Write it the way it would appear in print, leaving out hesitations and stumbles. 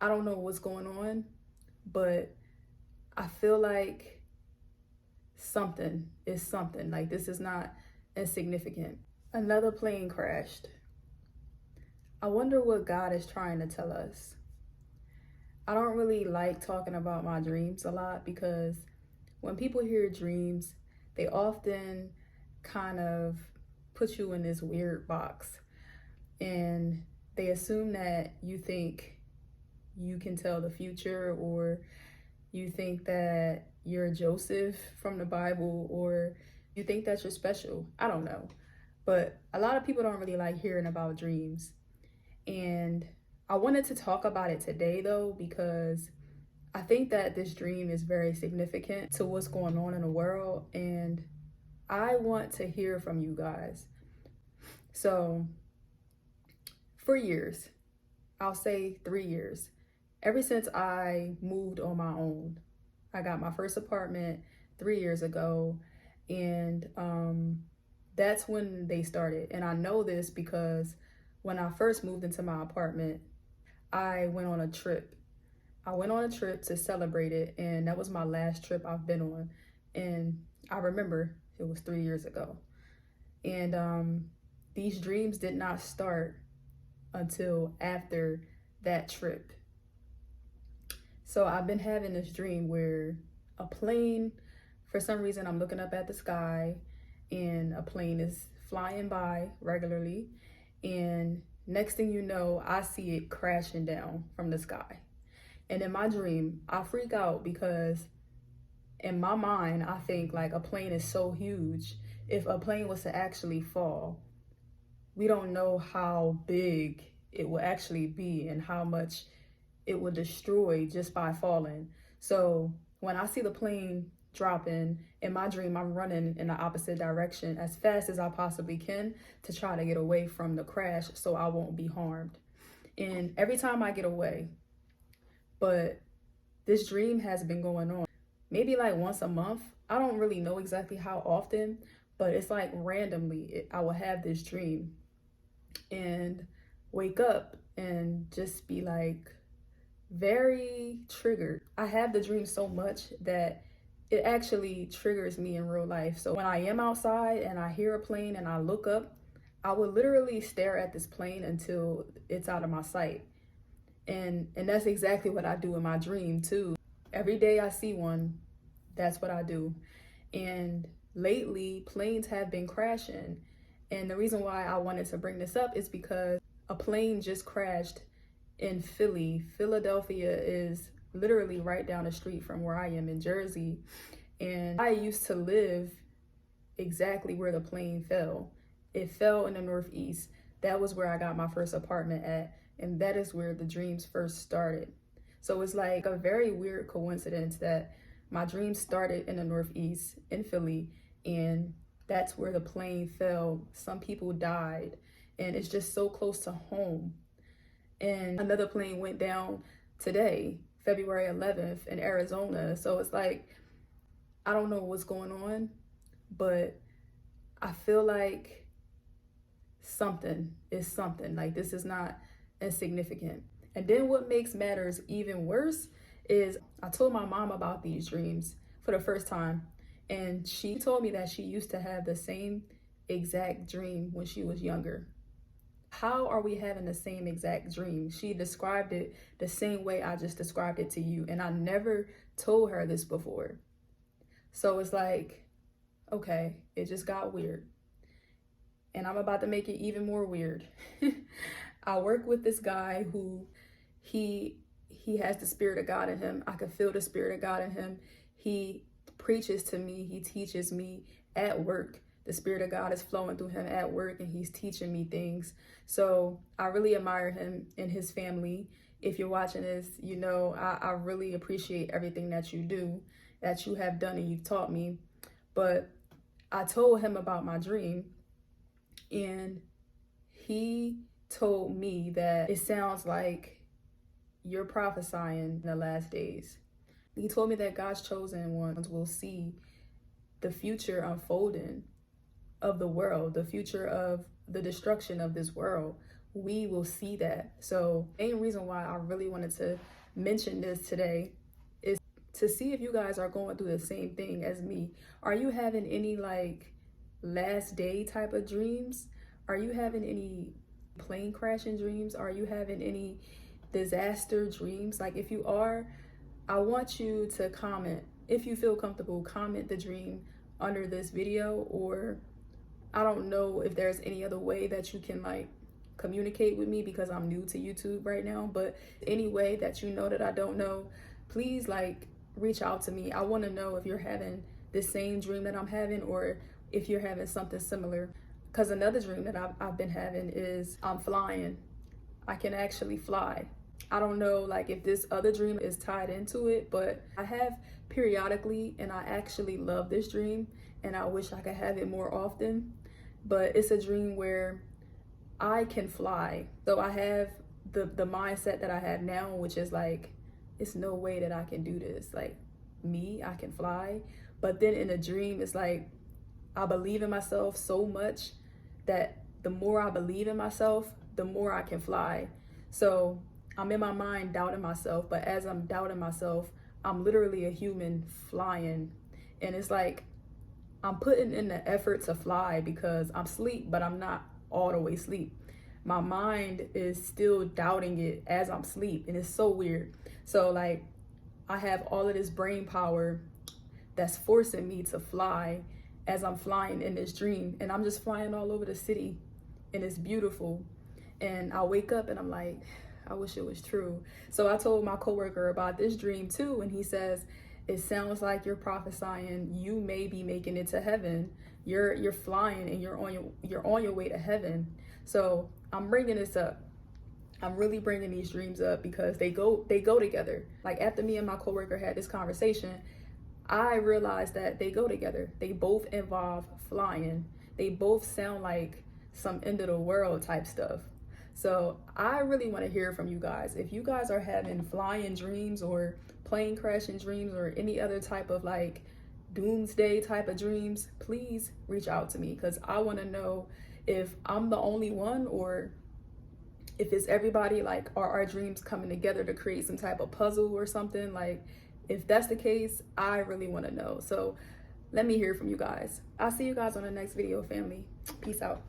I don't know what's going on, but I feel like something is something. Like, this is not insignificant. Another plane crashed. I wonder what God is trying to tell us. I don't really like talking about my dreams a lot because when people hear dreams, they often kind of put you in this weird box, and they assume that you think you can tell the future, or you think that you're Joseph from the Bible, or you think that you're special. I don't know. But a lot of people don't really like hearing about dreams. And I wanted to talk about it today though, because I think that this dream is very significant to what's going on in the world. And I want to hear from you guys. So, for years, I'll say 3 years, ever since I moved on my own, I got my first apartment 3 years ago, and that's when they started. And I know this because when I first moved into my apartment, I went on a trip. I went on a trip to celebrate it, and that was my last trip I've been on. And I remember it was 3 years ago. And these dreams did not start until after that trip. So I've been having this dream where a plane, for some reason, I'm looking up at the sky and a plane is flying by regularly. And next thing you know, I see it crashing down from the sky. And in my dream, I freak out because in my mind, I think like a plane is so huge. If a plane was to actually fall, we don't know how big it will actually be and how much it will destroy just by falling. So when I see the plane dropping, in my dream, I'm running in the opposite direction as fast as I possibly can to try to get away from the crash so I won't be harmed. And every time I get away, but this dream has been going on maybe like once a month. I don't really know exactly how often, but it's like randomly I will have this dream and wake up and just be like very triggered. I have the dream so much that it actually triggers me in real life. So when I am outside and I hear a plane and I look up, I would literally stare at this plane until it's out of my sight. And that's exactly what I do in my dream too. Every day I see one, that's what I do. And lately, planes have been crashing. And the reason why I wanted to bring this up is because a plane just crashed in Philly. Philadelphia is literally right down the street from where I am in Jersey. And I used to live exactly where the plane fell. It fell in the Northeast. That was where I got my first apartment at. And that is where the dreams first started. So it's like a very weird coincidence that my dreams started in the Northeast, in Philly, and that's where the plane fell. Some people died, and it's just so close to home. And another plane went down today, February 11th, in Arizona. So it's like, I don't know what's going on, but I feel like something is something. Like, this is not insignificant. And then what makes matters even worse is I told my mom about these dreams for the first time, and she told me that she used to have the same exact dream when she was younger. How are we having the same exact dream? She described it the same way I just described it to you, and I never told her this before. So it's like, okay, it just got weird. And I'm about to make it even more weird. I work with this guy who he has the Spirit of God in him. I can feel the Spirit of God in him. He preaches to me. He teaches me at work. The Spirit of God is flowing through him at work, and he's teaching me things. So I really admire him and his family. If you're watching this, you know, I really appreciate everything that you do, that you have done and you've taught me. But I told him about my dream, and he told me that it sounds like you're prophesying in the last days. He told me that God's chosen ones will see the future unfolding of the world, the future of the destruction of this world we will see that. So the main reason why I really wanted to mention this today is to see if you guys are going through the same thing as me. Are you having any like last day type of dreams? Are you having any plane crashing dreams? Are you having any disaster dreams? Like if you are, I want you to comment. If you feel comfortable, comment the dream under this video, or I don't know if there's any other way that you can like communicate with me because I'm new to YouTube right now, but any way that you know that I don't know, please like reach out to me. I want to know if you're having the same dream that I'm having or if you're having something similar. Because another dream that I've been having is I'm flying. I can actually fly. I don't know like if this other dream is tied into it, but I have periodically, and I actually love this dream and I wish I could have it more often. But it's a dream where I can fly. So I have the mindset that I have now, which is like, it's no way that I can do this. Like me, I can fly. But then in a dream, it's like, I believe in myself so much that the more I believe in myself, the more I can fly. So I'm in my mind doubting myself, but as I'm doubting myself, I'm literally a human flying. And it's like, I'm putting in the effort to fly because I'm asleep, but I'm not all the way asleep. My mind is still doubting it as I'm asleep, and it's so weird. So like, I have all of this brain power that's forcing me to fly as I'm flying in this dream, and I'm just flying all over the city, and it's beautiful. And I wake up and I'm like, I wish it was true. So I told my coworker about this dream too, and he says, it sounds like you're prophesying you may be making it to heaven. You're flying and you're on your way to heaven. So I'm bringing this up. I'm really bringing these dreams up because they go together. Like after me and my coworker had this conversation, I realized that they go together. They both involve flying. They both sound like some end of the world type stuff. So I really want to hear from you guys. If you guys are having flying dreams or plane crashing dreams or any other type of like doomsday type of dreams, please reach out to me because I want to know if I'm the only one or if it's everybody. Like, are our dreams coming together to create some type of puzzle or something? Like, if that's the case, I really want to know. So let me hear from you guys. I'll see you guys on the next video, family. Peace out.